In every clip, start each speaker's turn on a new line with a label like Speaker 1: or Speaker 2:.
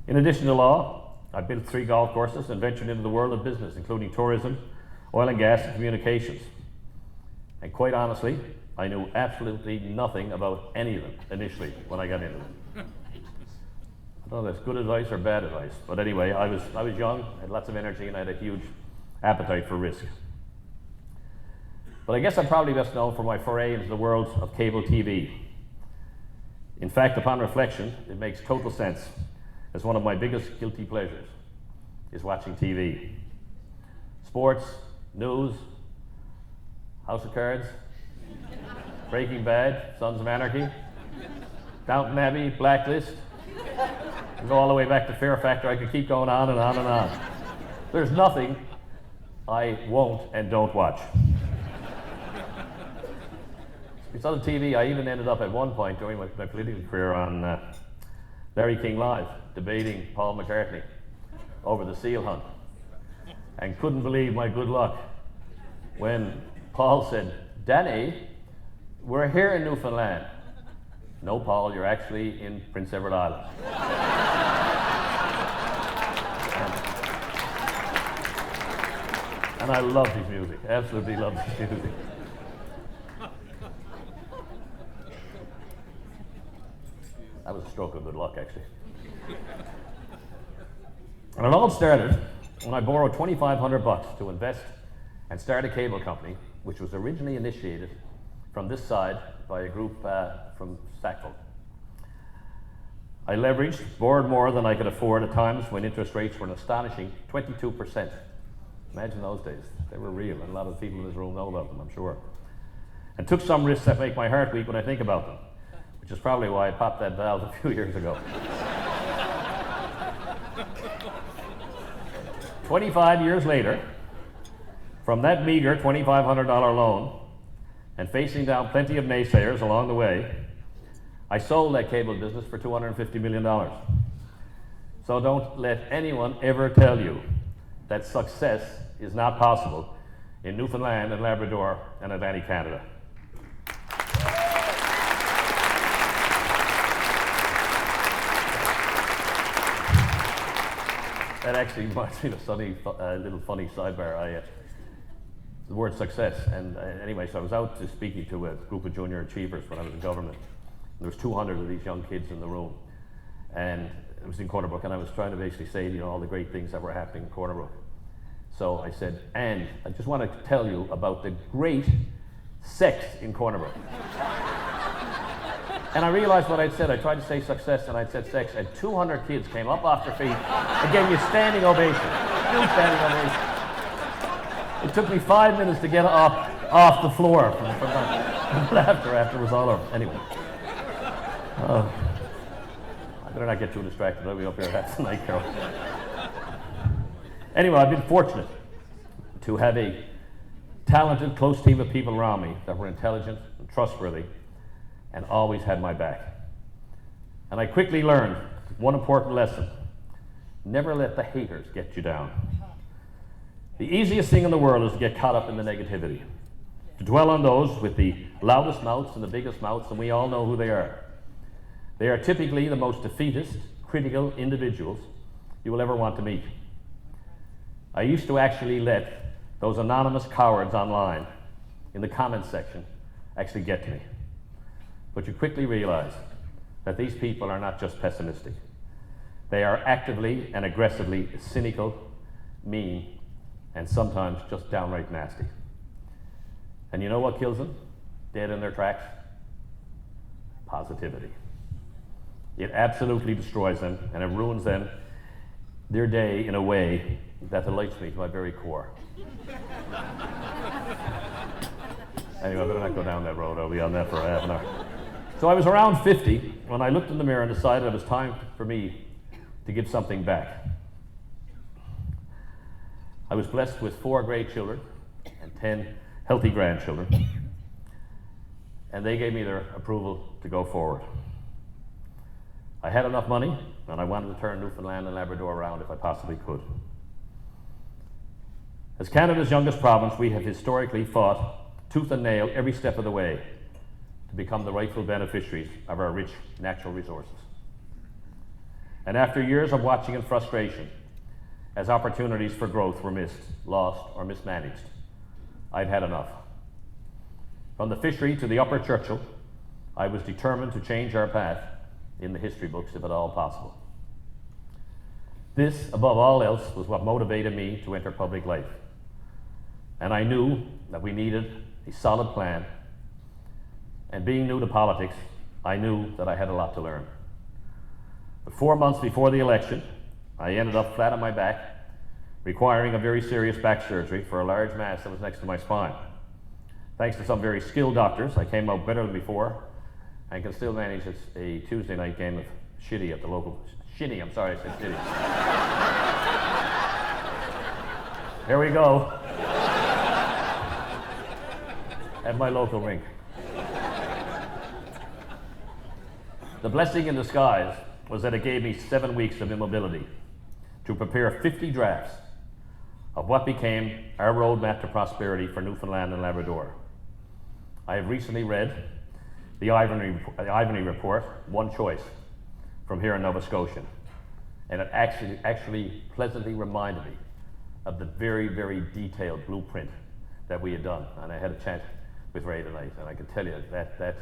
Speaker 1: In addition to law, I built 3 golf courses and ventured into the world of business, including tourism, oil and gas, and communications. And quite honestly, I knew absolutely nothing about any of them initially when I got into them. I don't know if that's good advice or bad advice, but anyway, I was young, had lots of energy, and I had a huge appetite for risk. But I guess I'm probably best known for my foray into the world of cable TV. In fact, upon reflection, it makes total sense, as one of my biggest guilty pleasures is watching TV. Sports, news, House of Cards, Breaking Bad, Sons of Anarchy, Downton Abbey, Blacklist, and go all the way back to Fear Factor. I could keep going on and on and on. There's nothing I won't and don't watch. It's on TV. I even ended up at one point during my political career on Larry King Live, debating Paul McCartney over the seal hunt, and couldn't believe my good luck when Paul said, "Danny, we're here in Newfoundland." "No, Paul, you're actually in Prince Edward Island." And I love his music, absolutely love his music. That was a stroke of good luck, actually. And it all started when I borrowed $2,500 to invest and start a cable company, which was originally initiated from this side by a group from Sackville. I leveraged, borrowed more than I could afford at times when interest rates were an astonishing 22%. Imagine those days. They were real, and a lot of people in this room know about them, I'm sure. And took some risks that make my heart weak when I think about them, which is probably why I popped that valve a few years ago. 25 years later, from that meager $2,500 loan, and facing down plenty of naysayers along the way, I sold that cable business for $250 million. So don't let anyone ever tell you that success is not possible in Newfoundland and Labrador and Atlantic Canada. That actually reminds me of a little funny sidebar. The word success, and anyway, so I was out speaking to a group of junior achievers when I was in government. There was 200 of these young kids in the room, and it was in Corner Brook, and I was trying to basically say, all the great things that were happening in Corner Brook. So I said, and I just want to tell you about the great sex in Corner Brook. And I realized what I'd said. I tried to say success, and I'd said sex, and 200 kids came up off their feet and gave me a standing ovation. Huge standing ovation. It took me 5 minutes to get off the floor from laughter after it was all over. Anyway. I better not get too distracted. I'll be up here half the night, Carol. Anyway, I've been fortunate to have a talented, close team of people around me that were intelligent and trustworthy and always had my back. And I quickly learned one important lesson: never let the haters get you down. The easiest thing in the world is to get caught up in the negativity, to dwell on those with the loudest mouths and the biggest mouths, and we all know who they are. They are typically the most defeatist, critical individuals you will ever want to meet. I used to actually let those anonymous cowards online in the comments section actually get to me. But you quickly realize that these people are not just pessimistic. They are actively and aggressively cynical, mean, and sometimes just downright nasty. And you know what kills them? Dead in their tracks? Positivity. It absolutely destroys them, and it ruins them, their day, in a way that delights me to my very core. Anyway, I better not go down that road. I'll be on that for half an hour. So I was around 50 when I looked in the mirror and decided it was time for me to give something back. I was blessed with 4 great children and 10 healthy grandchildren, and they gave me their approval to go forward. I had enough money, and I wanted to turn Newfoundland and Labrador around if I possibly could. As Canada's youngest province, we have historically fought tooth and nail every step of the way to become the rightful beneficiaries of our rich natural resources. And after years of watching in frustration, as opportunities for growth were missed, lost, or mismanaged, I'd had enough. From the fishery to the Upper Churchill, I was determined to change our path in the history books if at all possible. This, above all else, was what motivated me to enter public life. And I knew that we needed a solid plan. And being new to politics, I knew that I had a lot to learn. But 4 months before the election, I ended up flat on my back, requiring a very serious back surgery for a large mass that was next to my spine. Thanks to some very skilled doctors, I came out better than before and can still manage a Tuesday night game of shinny at the local... Shinny, I'm sorry, I said shinny. Here we go. At my local rink. The blessing in disguise was that it gave me 7 weeks of immobility to prepare 50 drafts of what became our roadmap to prosperity for Newfoundland and Labrador. I have recently read the Ivory Report, One Choice, from here in Nova Scotia, and it actually pleasantly reminded me of the very, very detailed blueprint that we had done. And I had a chat with Ray tonight, and I can tell you that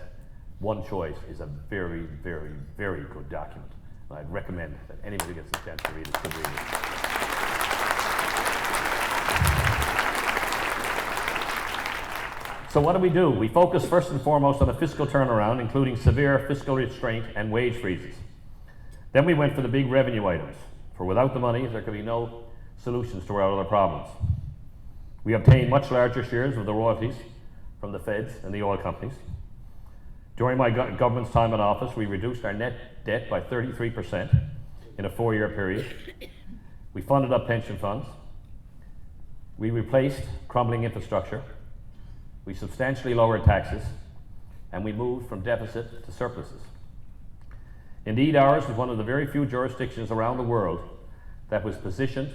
Speaker 1: One Choice is a very, very, very good document. And I'd recommend that anybody who gets a chance to read it should read it. So what do? We focus first and foremost on a fiscal turnaround, including severe fiscal restraint and wage freezes. Then we went for the big revenue items, for without the money, there could be no solutions to our other problems. We obtained much larger shares of the royalties from the feds and the oil companies. During my government's time in office, we reduced our net debt by 33% in a 4-year period. We funded up pension funds. We replaced crumbling infrastructure. We substantially lowered taxes, and we moved from deficit to surpluses. Indeed, ours was one of the very few jurisdictions around the world that was positioned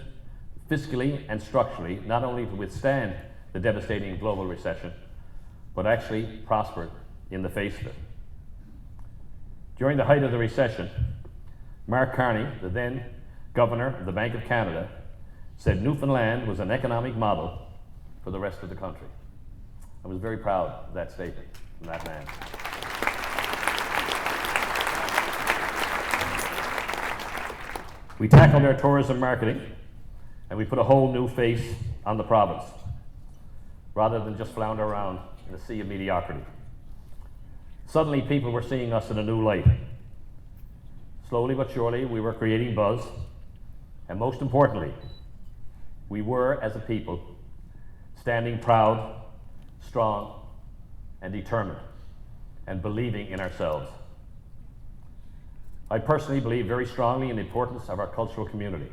Speaker 1: fiscally and structurally not only to withstand the devastating global recession, but actually prospered in the face of it. During the height of the recession, Mark Carney, the then governor of the Bank of Canada, said Newfoundland was an economic model for the rest of the country. I was very proud of that statement from that man. We tackled our tourism marketing, and we put a whole new face on the province, rather than just flounder around in a sea of mediocrity. Suddenly, people were seeing us in a new light. Slowly but surely, we were creating buzz, and most importantly, we were, as a people, standing proud, strong, and determined, and believing in ourselves. I personally believe very strongly in the importance of our cultural community.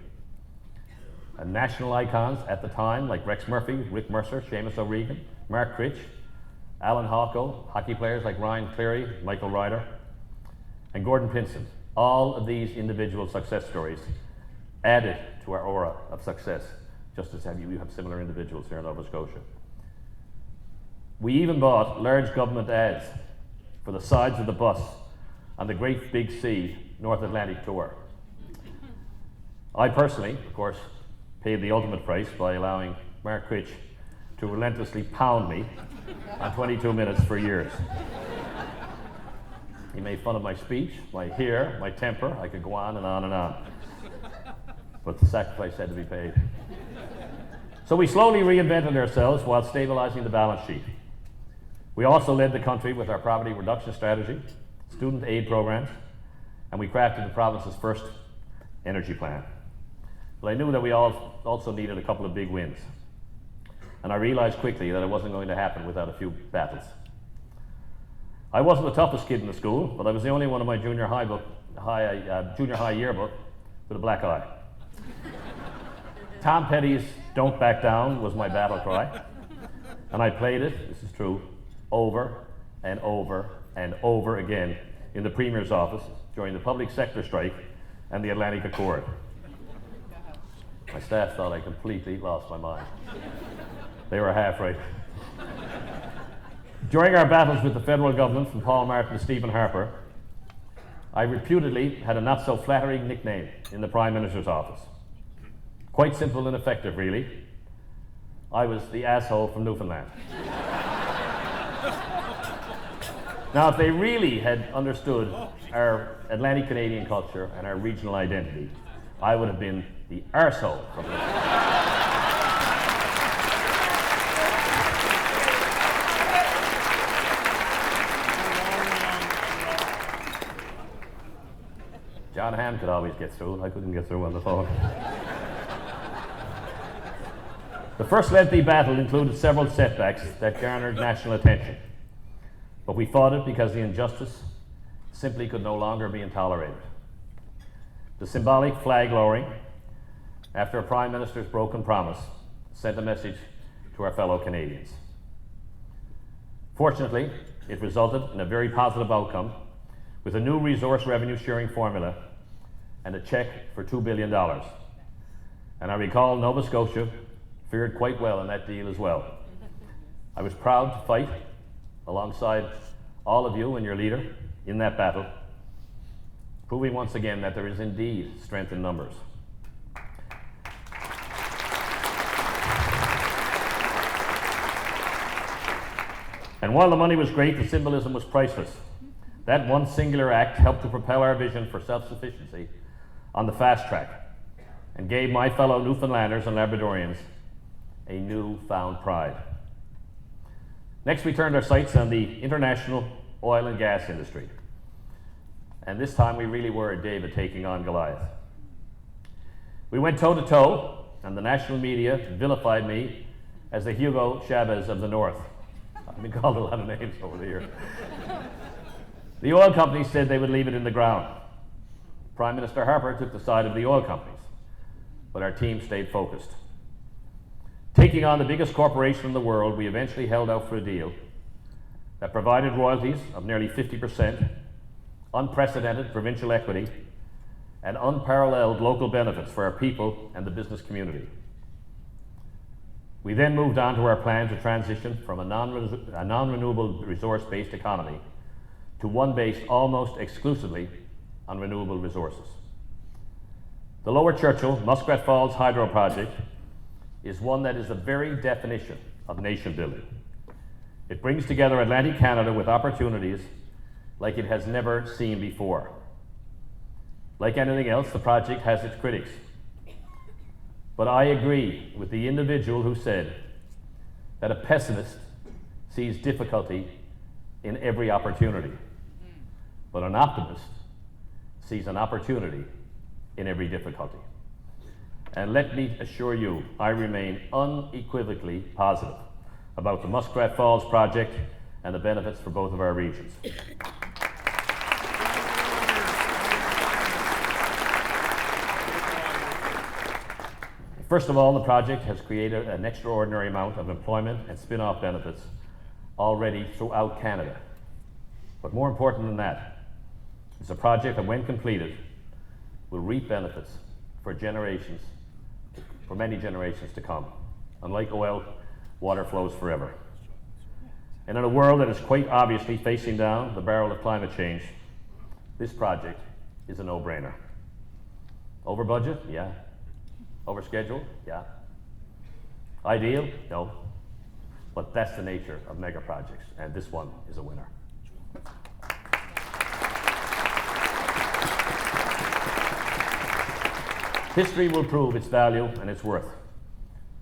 Speaker 1: And national icons at the time, like Rex Murphy, Rick Mercer, Seamus O'Regan, Mark Critch, Alan Hawco, hockey players like Ryan Cleary, Michael Ryder, and Gordon Pinson. All of these individual success stories added to our aura of success, just as you have similar individuals here in Nova Scotia. We even bought large government ads for the sides of the bus on the Great Big Sea North Atlantic tour. I personally, of course, paid the ultimate price by allowing Mark Critch to relentlessly pound me on 22 minutes for years. He made fun of my speech, my hair, my temper. I could go on and on and on. But the sacrifice had to be paid. So we slowly reinvented ourselves while stabilizing the balance sheet. We also led the country with our poverty reduction strategy, student aid programs, and we crafted the province's first energy plan. But I knew that we also needed a couple of big wins. And I realized quickly that it wasn't going to happen without a few battles. I wasn't the toughest kid in the school, but I was the only one in my junior high yearbook with a black eye. Tom Petty's "Don't Back Down" was my battle cry. And I played it, this is true, over and over and over again in the Premier's office during the public sector strike and the Atlantic Accord. My staff thought I completely lost my mind. They were half right. During our battles with the federal government, from Paul Martin to Stephen Harper, I reputedly had a not so flattering nickname in the Prime Minister's office. Quite simple and effective, really. I was the asshole from Newfoundland. Now, if they really had understood our Atlantic Canadian culture and our regional identity, I would have been the arsehole from Newfoundland. John Hamm could always get through, and I couldn't get through on the phone. The first lengthy battle included several setbacks that garnered national attention, but we fought it because the injustice simply could no longer be tolerated. The symbolic flag lowering, after a Prime Minister's broken promise, sent a message to our fellow Canadians. Fortunately, it resulted in a very positive outcome with a new resource revenue sharing formula and a check for $2 billion. And I recall Nova Scotia fared quite well in that deal as well. I was proud to fight alongside all of you and your leader in that battle, proving once again that there is indeed strength in numbers. And while the money was great, the symbolism was priceless. That one singular act helped to propel our vision for self-sufficiency on the fast track and gave my fellow Newfoundlanders and Labradorians a newfound pride. Next, we turned our sights on the international oil and gas industry. And this time we really were David taking on Goliath. We went toe to toe, and the national media vilified me as the Hugo Chavez of the North. I've been called a lot of names over the years. The oil companies said they would leave it in the ground. Prime Minister Harper took the side of the oil companies, but our team stayed focused. Taking on the biggest corporation in the world, we eventually held out for a deal that provided royalties of nearly 50%, unprecedented provincial equity, and unparalleled local benefits for our people and the business community. We then moved on to our plan to transition from a non-renewable resource-based economy to one based almost exclusively on renewable resources. The Lower Churchill Muskrat Falls hydro project is one that is the very definition of nation building. It brings together Atlantic Canada with opportunities like it has never seen before. Like anything else, the project has its critics. But I agree with the individual who said that a pessimist sees difficulty in every opportunity, but an optimist sees an opportunity in every difficulty. And let me assure you, I remain unequivocally positive about the Muskrat Falls project and the benefits for both of our regions. First of all, the project has created an extraordinary amount of employment and spin-off benefits already throughout Canada. But more important than that, it's a project that, when completed, will reap benefits for generations, for many generations to come. Unlike oil, water flows forever. And in a world that is quite obviously facing down the barrel of climate change, this project is a no-brainer. Over budget? Yeah. Over schedule? Yeah. Ideal? No. But that's the nature of mega projects, and this one is a winner. History will prove its value and its worth.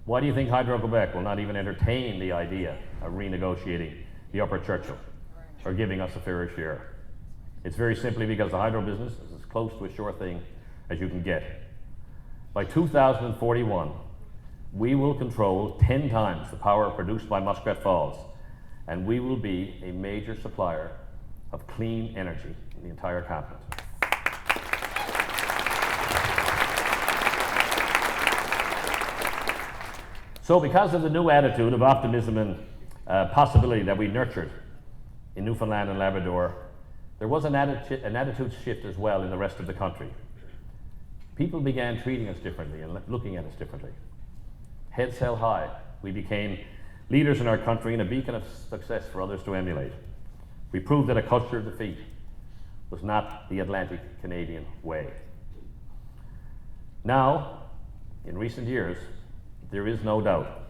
Speaker 1: Why do you think Hydro-Quebec will not even entertain the idea of renegotiating the Upper Churchill or giving us a fairer share? It's very simply because the hydro business is as close to a sure thing as you can get. By 2041, we will control 10 times the power produced by Muskrat Falls, and we will be a major supplier of clean energy in the entire continent. So because of the new attitude of optimism and possibility that we nurtured in Newfoundland and Labrador, there was an attitude shift as well in the rest of the country. People began treating us differently and looking at us differently. Heads held high, we became leaders in our country and a beacon of success for others to emulate. We proved that a culture of defeat was not the Atlantic Canadian way. Now, in recent years, there is no doubt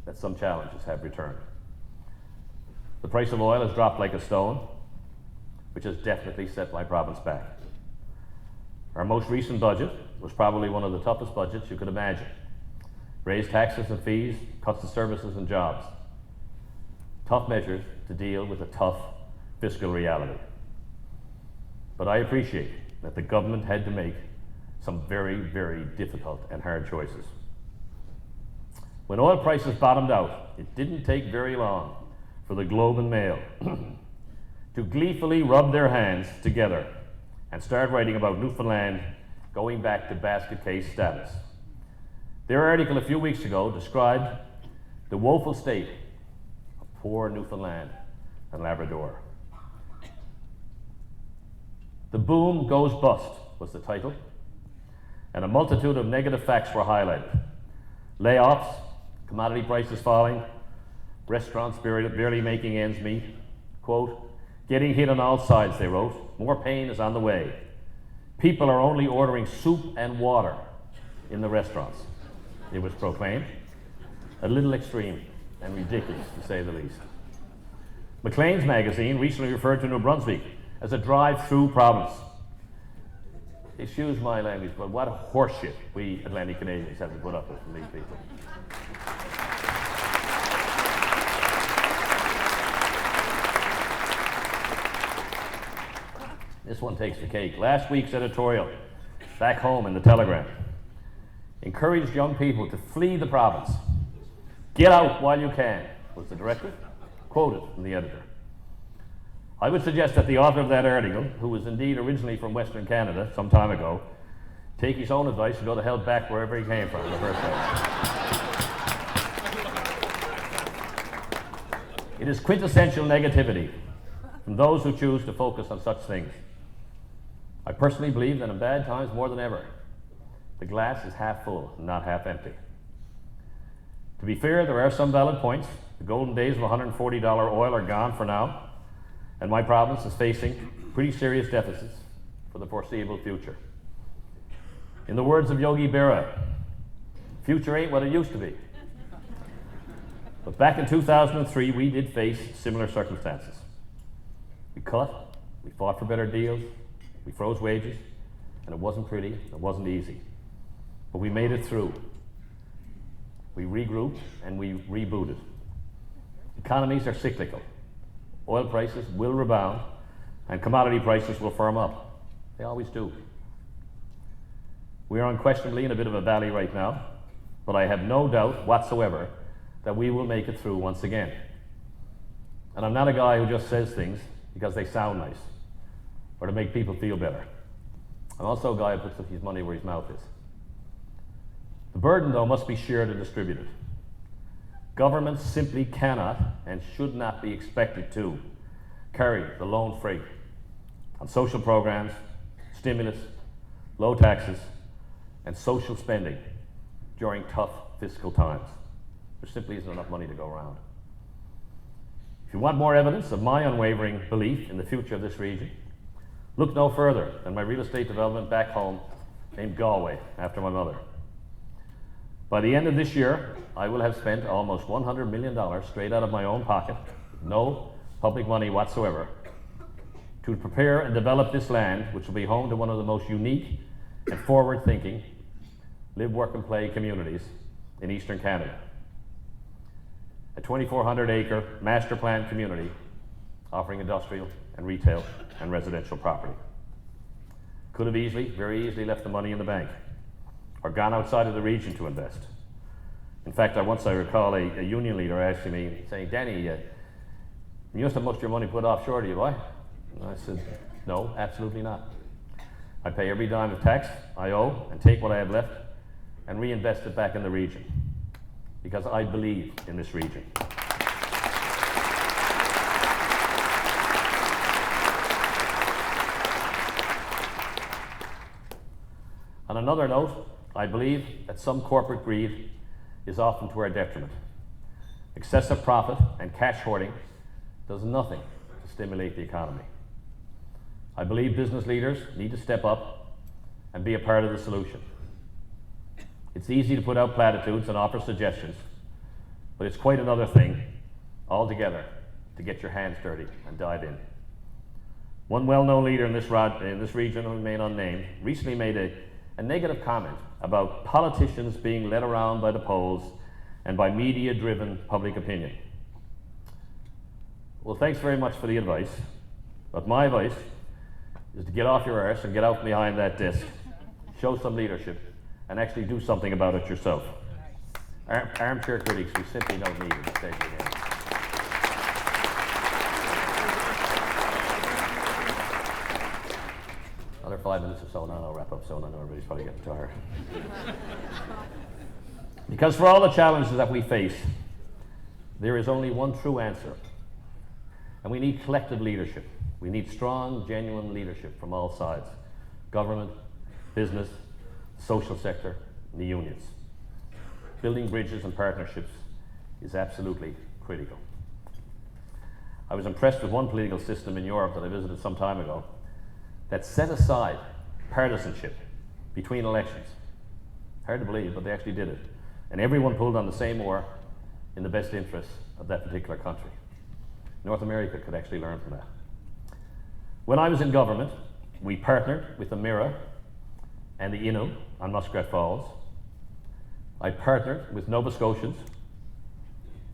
Speaker 1: that some challenges have returned. The price of oil has dropped like a stone, which has definitely set my province back. Our most recent budget was probably one of the toughest budgets you could imagine. Raised taxes and fees, cuts to services and jobs. Tough measures to deal with a tough fiscal reality. But I appreciate that the government had to make some very, very difficult and hard choices. When oil prices bottomed out, it didn't take very long for the Globe and Mail to gleefully rub their hands together and start writing about Newfoundland going back to basket case status. Their article a few weeks ago described the woeful state of poor Newfoundland and Labrador. The boom goes bust was the title, and a multitude of negative facts were highlighted. Layoffs, commodity prices falling, restaurants barely making ends meet. Quote, getting hit on all sides, they wrote. More pain is on the way. People are only ordering soup and water in the restaurants, it was proclaimed. A little extreme and ridiculous, to say the least. Maclean's magazine recently referred to New Brunswick as a drive-through province. Excuse my language, but what a horseshit we Atlantic Canadians have to put up with from these people. This one takes the cake. Last week's editorial, back home in the Telegram, encouraged young people to flee the province. Get out while you can, was the directive, quoted from the editor. I would suggest that the author of that article, who was indeed originally from Western Canada some time ago, take his own advice and go the hell back wherever he came from in the first place. It is quintessential negativity from those who choose to focus on such things. I personally believe that in bad times more than ever, the glass is half full and not half empty. To be fair, there are some valid points. The golden days of $140 oil are gone for now, and my province is facing pretty serious deficits for the foreseeable future. In the words of Yogi Berra, future ain't what it used to be. But back in 2003, we did face similar circumstances. We cut, we fought for better deals, we froze wages, and it wasn't pretty, it wasn't easy. But we made it through. We regrouped and we rebooted. Economies are cyclical. Oil prices will rebound and commodity prices will firm up. They always do. We are unquestionably in a bit of a valley right now, but I have no doubt whatsoever that we will make it through once again. And I'm not a guy who just says things because they sound nice or to make people feel better. I'm also a guy who puts his money where his mouth is. The burden, though, must be shared and distributed. Governments simply cannot and should not be expected to carry the lone freight on social programs, stimulus, low taxes, and social spending during tough fiscal times. There simply isn't enough money to go around. If you want more evidence of my unwavering belief in the future of this region, look no further than my real estate development back home named Galway, after my mother. By the end of this year, I will have spent almost $100 million straight out of my own pocket, no public money whatsoever, to prepare and develop this land, which will be home to one of the most unique and forward-thinking live, work, and play communities in Eastern Canada. A 2,400-acre master plan community offering industrial and retail and residential property. Could have easily, very easily left the money in the bank or gone outside of the region to invest. In fact, I recall a union leader asking me, saying, Danny, you must have most of your money put offshore, do you, boy? And I said, no, absolutely not. I pay every dime of tax I owe and take what I have left and reinvest it back in the region because I believe in this region. On another note, I believe that some corporate greed is often to our detriment. Excessive profit and cash hoarding does nothing to stimulate the economy. I believe business leaders need to step up and be a part of the solution. It's easy to put out platitudes and offer suggestions, but it's quite another thing altogether to get your hands dirty and dive in. One well-known leader in this region, who remain unnamed, recently made a negative comment about politicians being led around by the polls and by media-driven public opinion. Well, thanks very much for the advice, but my advice is to get off your arse and get out from behind that desk, show some leadership, and actually do something about it yourself. Armchair critics, we simply don't need it. Stage again. Another 5 minutes or so, and I'll wrap up soon. I know everybody's probably getting tired. Because for all the challenges that we face, there is only one true answer. And we need collective leadership. We need strong, genuine leadership from all sides: government, business, social sector, and the unions. Building bridges and partnerships is absolutely critical. I was impressed with one political system in Europe that I visited some time ago that set aside partisanship between elections. Hard to believe, but they actually did it. And everyone pulled on the same oar in the best interests of that particular country. North America could actually learn from that. When I was in government, we partnered with the Mira and the Innu on Muskrat Falls. I partnered with Nova Scotians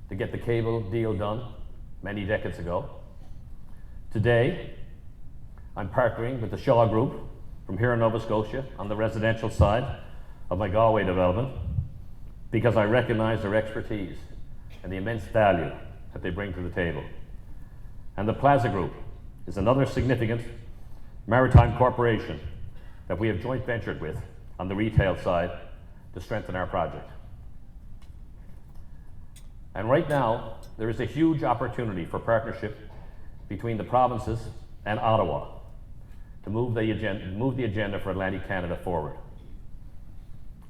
Speaker 1: to get the cable deal done many decades ago. Today, I'm partnering with the Shaw Group from here in Nova Scotia on the residential side of my Galway development, because I recognize their expertise and the immense value that they bring to the table. And the Plaza Group is another significant maritime corporation that we have joint ventured with on the retail side to strengthen our project. And right now, there is a huge opportunity for partnership between the provinces and Ottawa to move the agenda for Atlantic Canada forward.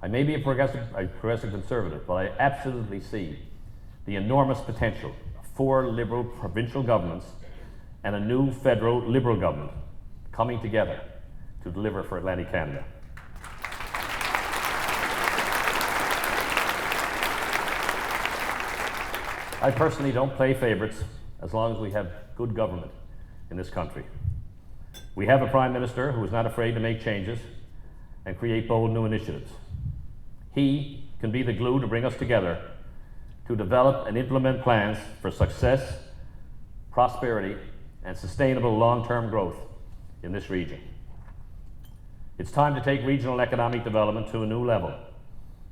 Speaker 1: I may be a progressive conservative, but I absolutely see the enormous potential of 4 Liberal provincial governments and a new federal Liberal government coming together to deliver for Atlantic Canada. I personally don't play favorites as long as we have good government in this country. We have a Prime Minister who is not afraid to make changes and create bold new initiatives. He can be the glue to bring us together to develop and implement plans for success, prosperity, and sustainable long-term growth in this region. It's time to take regional economic development to a new level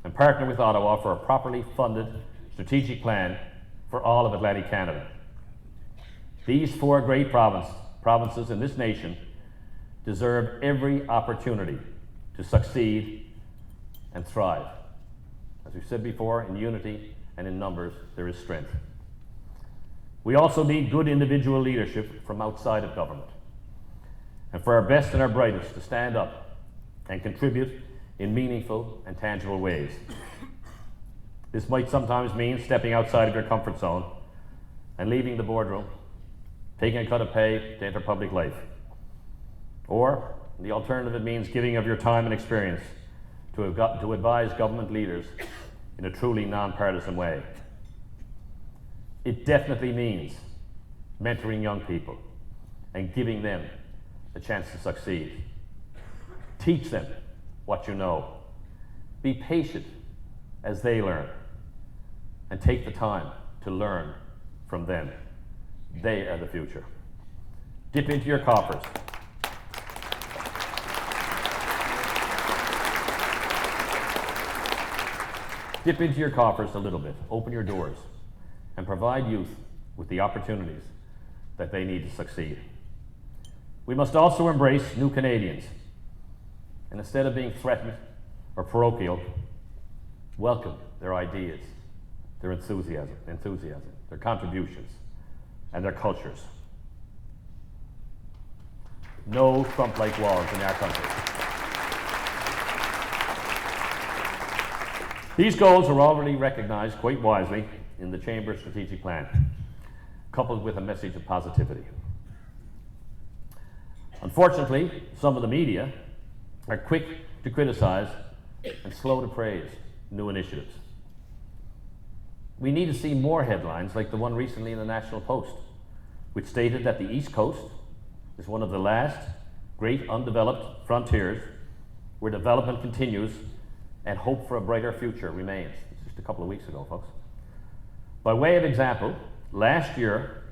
Speaker 1: and partner with Ottawa for a properly funded strategic plan for all of Atlantic Canada. These 4 great provinces in this nation deserve every opportunity to succeed and thrive. As we've said before, in unity and in numbers, there is strength. We also need good individual leadership from outside of government, and for our best and our brightest to stand up and contribute in meaningful and tangible ways. This might sometimes mean stepping outside of your comfort zone and leaving the boardroom, taking a cut of pay to enter public life. Or the alternative, it means giving of your time and experience to advise government leaders in a truly nonpartisan way. It definitely means mentoring young people and giving them a chance to succeed. Teach them what you know. Be patient as they learn, and take the time to learn from them. They are the future. Dip into your coffers. Dip into your coffers a little bit, open your doors, and provide youth with the opportunities that they need to succeed. We must also embrace new Canadians, and instead of being threatened or parochial, welcome their ideas, their enthusiasm, their contributions, and their cultures. No Trump-like walls in our country. These goals are already recognized quite wisely in the Chamber's strategic plan, coupled with a message of positivity. Unfortunately, some of the media are quick to criticize and slow to praise new initiatives. We need to see more headlines like the one recently in the National Post, which stated that the East Coast is one of the last great undeveloped frontiers where development continues and hope for a brighter future remains. It's just a couple of weeks ago, folks. By way of example, last year,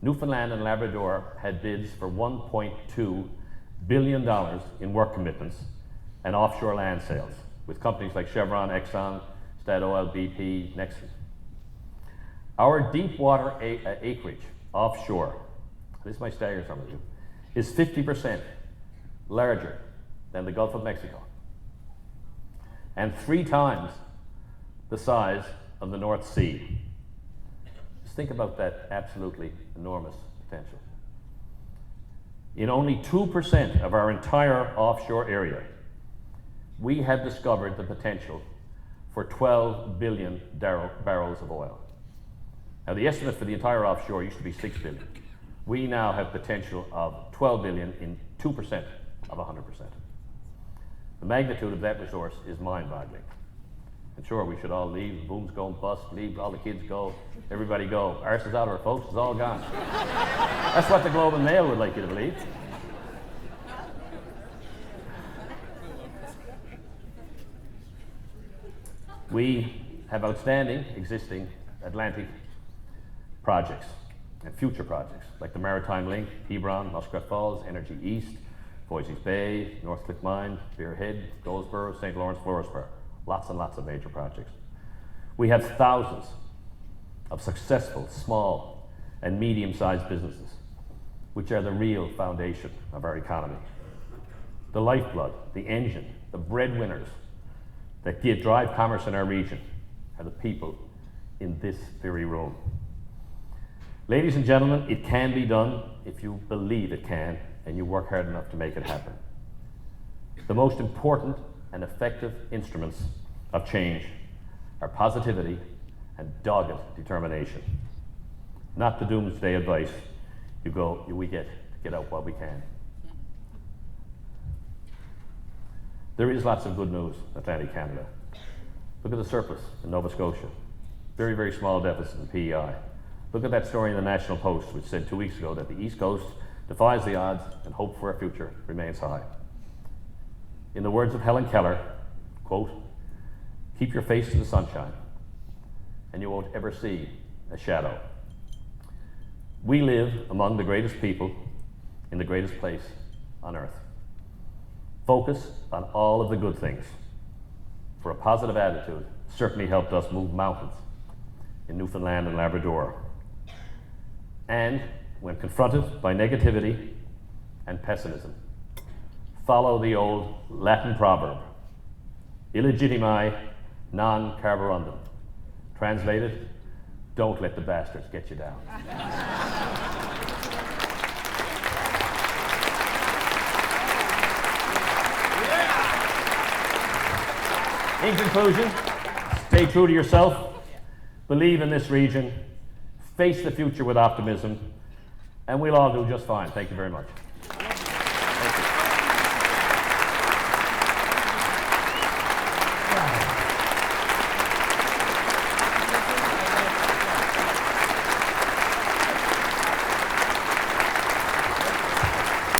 Speaker 1: Newfoundland and Labrador had bids for $1.2 billion in work commitments and offshore land sales with companies like Chevron, Exxon, Statoil, BP, Nexen. Our deep water acreage offshore, this might stagger some of you, is 50% larger than the Gulf of Mexico and 3 times the size of the North Sea. Just think about that absolutely enormous potential. In only 2% of our entire offshore area, we have discovered the potential for 12 billion barrels of oil. Now, the estimate for the entire offshore used to be 6 billion. We now have potential of 12 billion in 2% of 100%. The magnitude of that resource is mind-boggling. And sure, we should all leave, the boom's going bust, leave, all the kids go, everybody go. Arse is out of our folks, it's all gone. That's what the Globe and Mail would like you to believe. We have outstanding existing Atlantic projects and future projects like the Maritime Link, Hebron, Muskrat Falls, Energy East, Voisey's Bay, Northcliffe Mine, Bear Head, Goldsboro, St. Lawrence, Floresborough. Lots and lots of major projects. We have thousands of successful small and medium-sized businesses, which are the real foundation of our economy. The lifeblood, the engine, the breadwinners that drive commerce in our region are the people in this very room. Ladies and gentlemen, it can be done if you believe it can and you work hard enough to make it happen. The most important and effective instruments of change are positivity and dogged determination. Not the doomsday advice, we get out what we can. There is lots of good news in Atlantic Canada. Look at the surplus in Nova Scotia. Very, very small deficit in PEI. Look at that story in the National Post, which said 2 weeks ago that the East Coast defies the odds and hope for a future remains high. In the words of Helen Keller, quote, "Keep your face to the sunshine, and you won't ever see a shadow." We live among the greatest people in the greatest place on earth. Focus on all of the good things, for a positive attitude certainly helped us move mountains in Newfoundland and Labrador. And when confronted by negativity and pessimism, follow the old Latin proverb, illegitimi non carborundum. Translated, don't let the bastards get you down. In conclusion, stay true to yourself, believe in this region, face the future with optimism, and we'll all do just fine. Thank you very much.